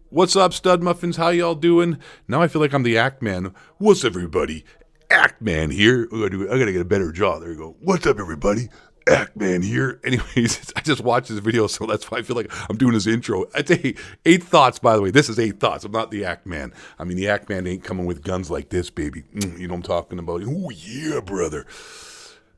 What's up, stud muffins? How y'all doing? Now I feel like I'm the Act Man. What's up, everybody? Act Man here. I gotta get a better jaw. There you go. What's up, everybody? Act Man here. Anyways, I just watched this video, so that's why I feel like I'm doing this intro. I'd say 8 thoughts, by the way. This is 8 thoughts. I'm not the Act Man. I mean, the Act Man ain't coming with guns like this, baby. You know what I'm talking about? Oh, yeah, brother.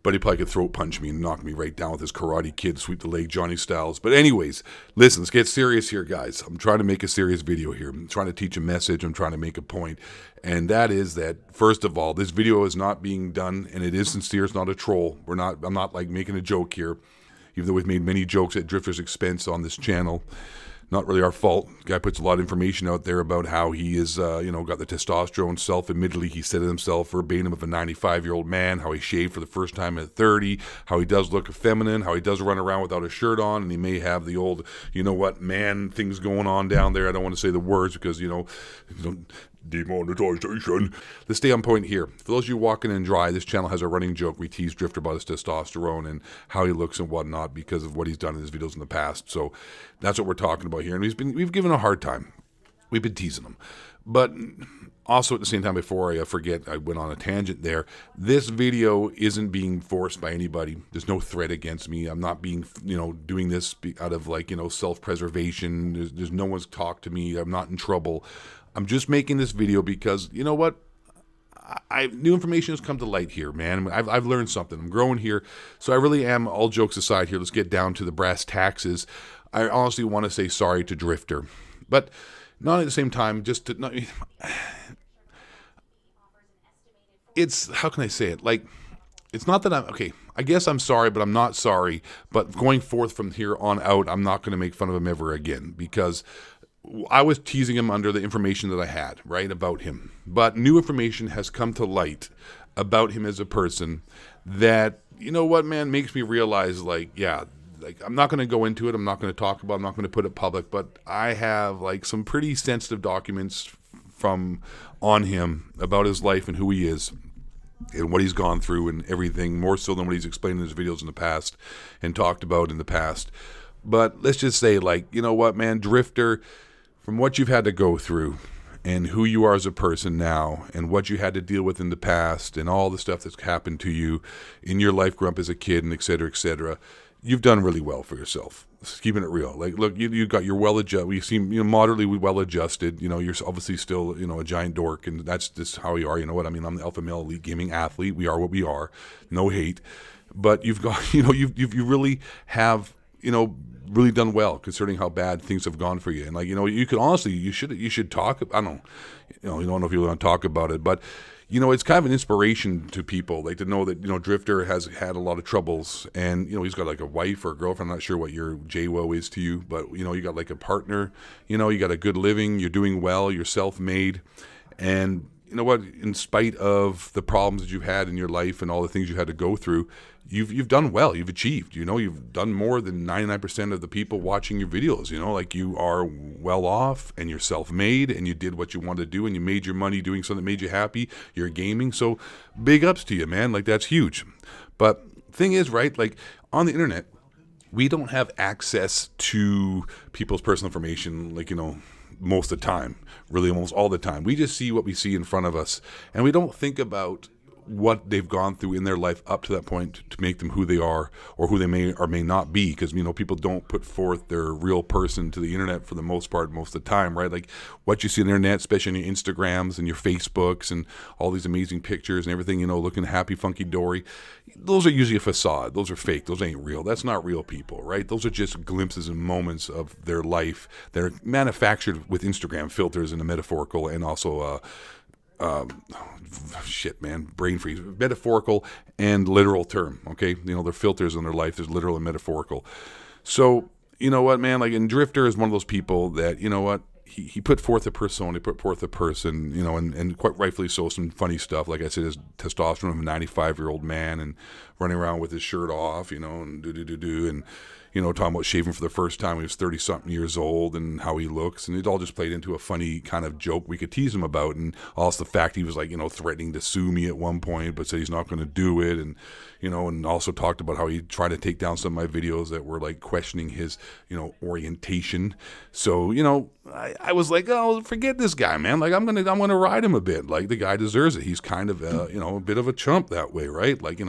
But he probably could throat punch me and knock me right down with his Karate Kid, sweep the leg, Johnny Styles. But anyways, listen, let's get serious here, guys. I'm trying to make a serious video here. I'm trying to teach a message. I'm trying to make a point. And that is that, first of all, this video is not being done, and it is sincere. It's not a troll. I'm not like making a joke here, even though we've made many jokes at Drifter's expense on this channel. Not really our fault. The guy puts a lot of information out there about how he is, got the testosterone self-admittedly. He said it himself verbatim of a 95-year-old man, how he shaved for the first time at 30, how he does look feminine, how he does run around without a shirt on, and he may have the old, man things going on down there. I don't want to say the words because, demonetization. Let's stay on point here. For those of you walking in dry, this channel has a running joke. We tease Drifter about his testosterone and how he looks and whatnot because of what he's done in his videos in the past. So that's what we're talking about here. And we've given a hard time. We've been teasing him. But also at the same time, before I forget, I went on a tangent there. This video isn't being forced by anybody. There's no threat against me. I'm not being, doing this out of self-preservation. There's no one's talked to me. I'm not in trouble. I'm just making this video because, you know what? New information has come to light here, man. I've learned something. I'm growing here. So I really am, all jokes aside here, let's get down to the brass taxes. I honestly want to say sorry to Drifter. But not at the same time, it's, how can I say it? It's not that okay, I guess I'm sorry, but I'm not sorry. But going forth from here on out, I'm not going to make fun of him ever again because I was teasing him under the information that I had, right, about him. But new information has come to light about him as a person that, you know what, man, makes me realize, I'm not going to go into it. I'm not going to talk about it. I'm not going to put it public. But I have, some pretty sensitive documents on him about his life and who he is and what he's gone through and everything, more so than what he's explained in his videos in the past and talked about in the past. But let's just say, you know what, man, Drifter, from what you've had to go through and who you are as a person now and what you had to deal with in the past and all the stuff that's happened to you in your life growing up as a kid and et cetera, you've done really well for yourself. Just keeping it real. Look, you're well adjusted. You seem, moderately well adjusted. You're obviously still, a giant dork, and that's just how you are. You know what I mean? I'm the alpha male elite gaming athlete. We are what we are. No hate. But you've got, you really have, really done well concerning how bad things have gone for you. And you could honestly, you should talk. I don't know, you don't know if you want to talk about it, but it's kind of an inspiration to people, to know that, Drifter has had a lot of troubles and, he's got a wife or a girlfriend. I'm not sure what your JWO is to you, but, you got a partner, you got a good living, you're doing well, you're self-made. And you know what, in spite of the problems that you've had in your life and all the things you had to go through, you've done well, you've achieved, you've done more than 99% of the people watching your videos, you are well off and you're self-made and you did what you wanted to do and you made your money doing something that made you happy, you're gaming, so big ups to you, man, that's huge. But thing is, right, on the internet, we don't have access to people's personal information, most of the time, really almost all the time. We just see what we see in front of us, and we don't think about what they've gone through in their life up to that point to make them who they are or who they may or may not be, because people don't put forth their real person to the internet for the most part most of the time, right? What you see on the internet, especially on your Instagrams and your Facebooks and all these amazing pictures and everything, looking happy, funky dory, those are usually a facade. Those are fake. Those ain't real. That's not real people, right? Those are just glimpses and moments of their life. They're manufactured with Instagram filters in a metaphorical and also brain freeze, metaphorical and literal term, okay? They're filters in their life. There's literal and metaphorical. So, you know what, man, and Drifter is one of those people that, he put forth a persona, he put forth a person, and quite rightfully so, some funny stuff. Like I said, his testosterone of a 95-year-old man and running around with his shirt off, and and, talking about shaving for the first time when he was 30-something years old and how he looks. And it all just played into a funny kind of joke we could tease him about. And also the fact he was like, threatening to sue me at one point, but said he's not going to do it. And, and also talked about how he tried to take down some of my videos that were like questioning his, orientation. So, I was like, oh, forget this guy, man. Like, I'm gonna ride him a bit. Like, the guy deserves it. He's kind of, a bit of a chump that way, right? Like, I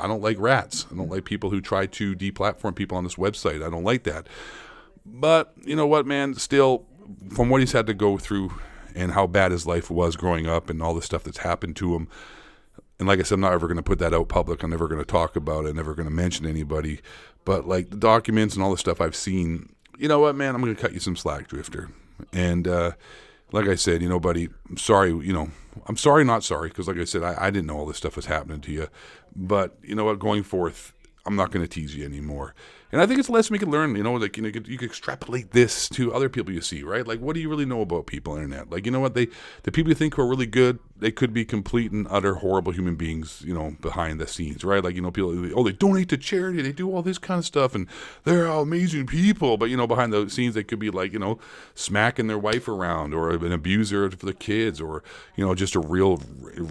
don't like rats. I don't like people who try to deplatform people on this website. I don't like that. But you know what, man? Still, from what he's had to go through and how bad his life was growing up and all the stuff that's happened to him. And like I said, I'm not ever going to put that out public. I'm never going to talk about it. I'm never going to mention anybody. But like the documents and all the stuff I've seen, you know what, man? I'm going to cut you some slack, Drifter. And like I said, buddy, I'm sorry. I'm sorry, not sorry, because like I said, I didn't know all this stuff was happening to you. But you know what? Going forth, I'm not going to tease you anymore. And I think it's a lesson we can learn. You could extrapolate this to other people you see, right? Like, what do you really know about people on the internet? Like, you know what? The people you think who are really good, they could be complete and utter horrible human beings, behind the scenes, right? Like, people, they donate to charity, they do all this kind of stuff, and they're amazing people. But, behind the scenes, they could be like, smacking their wife around, or an abuser for the kids, or, just a real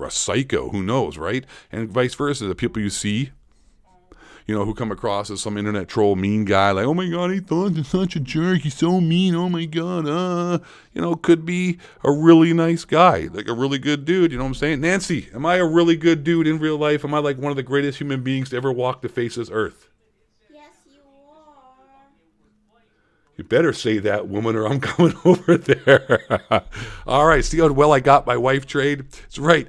psycho, who knows, right? And vice versa, the people you see, who come across as some internet troll mean guy, like, oh my God, he thought he's such a jerk, he's so mean, oh my God, could be a really nice guy, like a really good dude, you know what I'm saying? Nancy, am I a really good dude in real life? Am I like one of the greatest human beings to ever walk the face of this earth? Yes, you are. You better say that, woman, or I'm coming over there. All right, see how well I got my wife trade? It's right.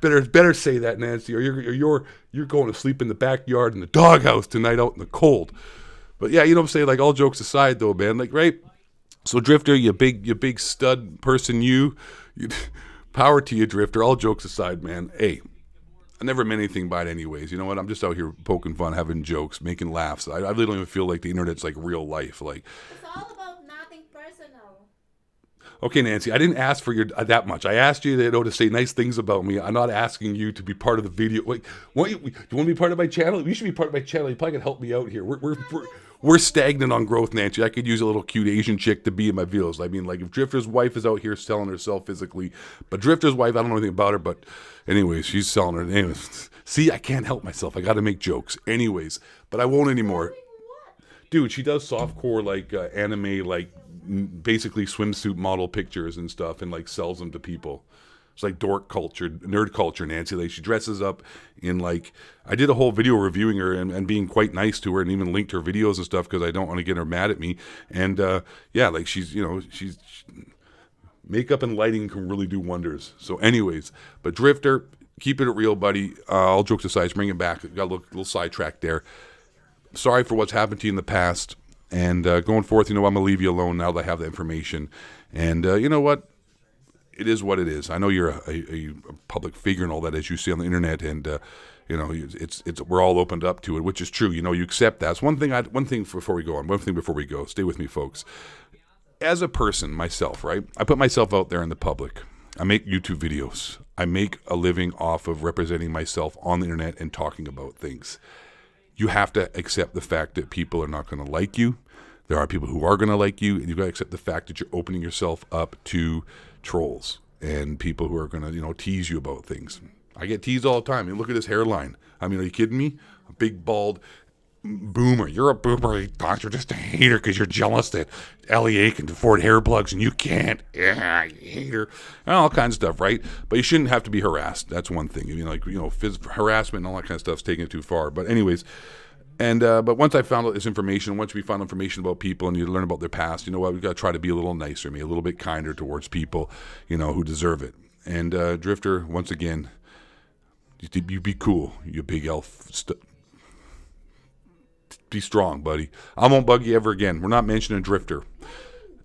Better say that, Nancy, or you're going to sleep in the backyard in the doghouse tonight out in the cold. But yeah, what I'm saying? Like, all jokes aside, though, man. Like, right? So, Drifter, you big stud person, you power to you, Drifter. All jokes aside, man. Hey, I never meant anything by it anyways. You know what? I'm just out here poking fun, having jokes, making laughs. I really don't even feel like the internet's like real life. Like, it's all about nothing personal. Okay, Nancy, I didn't ask for your that much. I asked you to say nice things about me. I'm not asking you to be part of the video. Wait, do you want to be part of my channel? You should be part of my channel. You probably can help me out here. We're stagnant on growth, Nancy. I could use a little cute Asian chick to be in my videos. I mean, like, if Drifter's wife is out here selling herself physically, but Drifter's wife, I don't know anything about her, but anyways, she's selling her. Anyways, see, I can't help myself. I got to make jokes. Anyways, but I won't anymore. Dude, she does softcore, like, anime, like, basically swimsuit model pictures and stuff, and like sells them to people. It's like dork culture, nerd culture, Nancy. Like, she dresses up in, like, I did a whole video reviewing her and being quite nice to her, and even linked her videos and stuff because I don't want to get her mad at me. And yeah, like, she's makeup and lighting can really do wonders. So anyways, but Drifter, keep it real, buddy. All jokes aside, bring it back. Got a little sidetracked there. Sorry for what's happened to you in the past. And going forth, I'm going to leave you alone now that I have the information. And you know what? It is what it is. I know you're a public figure and all that, as you see on the internet, and it's we're all opened up to it, which is true. You accept that. It's one thing before we go. Stay with me, folks. As a person, myself, right? I put myself out there in the public. I make YouTube videos. I make a living off of representing myself on the internet and talking about things. You have to accept the fact that people are not going to like you. There are people who are going to like you, and you've got to accept the fact that you're opening yourself up to trolls and people who are going to, tease you about things. I get teased all the time. I mean, look at this hairline. I mean, are you kidding me? A big, bald boomer. You're a boomer. You thought you're just a hater because you're jealous that Ellie can afford hair plugs and you can't. Yeah, you hater. And all kinds of stuff, right? But you shouldn't have to be harassed. That's one thing. Harassment and all that kind of stuff is taking it too far. But anyways, and but once I found out this information, once we found information about people and you learn about their past, you know what? We've got to try to be a little nicer, a little bit kinder towards people, who deserve it. And Drifter, once again, you be cool, you big elf. Be strong, buddy. I won't bug you ever again. We're not mentioning Drifter.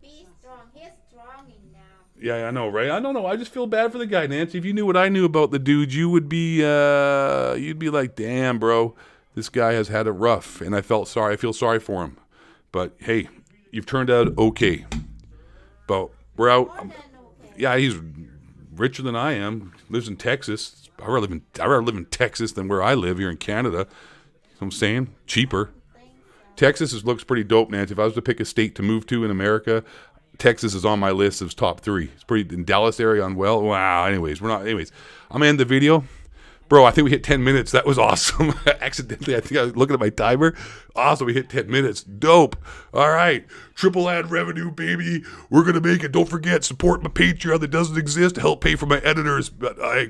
Be strong. He's strong enough. Yeah, I know, right? I don't know. I just feel bad for the guy, Nancy. If you knew what I knew about the dude, you'd be like, damn, bro, this guy has had it rough. And I feel sorry for him. But hey, you've turned out okay. But we're out. Okay. Yeah, he's richer than I am. Lives in Texas. I'd rather live in Texas than where I live here in Canada. You know what I'm saying? Cheaper. Looks pretty dope, Nancy. If I was to pick a state to move to in America, Texas is on my list of top 3. It's pretty in Dallas area on well. Wow. Anyways, I'm gonna end the video. Bro, I think we hit 10 minutes. That was awesome. Accidentally, I think I was looking at my timer. Awesome, we hit 10 minutes. Dope. All right. Triple ad revenue, baby. We're going to make it. Don't forget, support my Patreon that doesn't exist to help pay for my editors. But hey,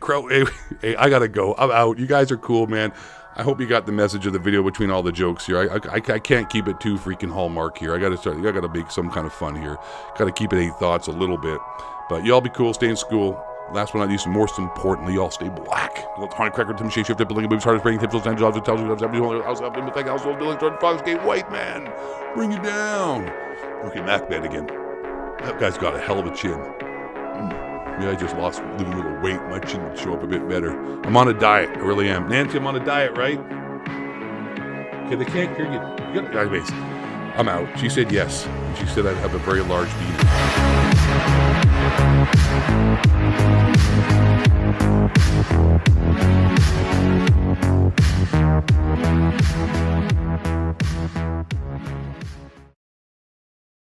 I got to go. I'm out. You guys are cool, man. I hope you got the message of the video between all the jokes here. I can't keep it too freaking Hallmark here. I got to make some kind of fun here. Got to keep it 8 thoughts a little bit. But y'all be cool. Stay in school. Last but not least, most importantly, y'all stay black. Electronic cracker, Tim Shea, shifted, building moves, hardest breaking tips, those times, jobs, tells you, household, building, starting, frogs, gate, white man. Bring you down. Okay, Mac Man again. That guy's got a hell of a chin. Maybe I just lost a little weight. My chin would show up a bit better. I'm on a diet. I really am. Nancy, I'm on a diet, right? Okay, they can't hear you. Anyways, I'm out. She said yes. She said I'd have a very large beating.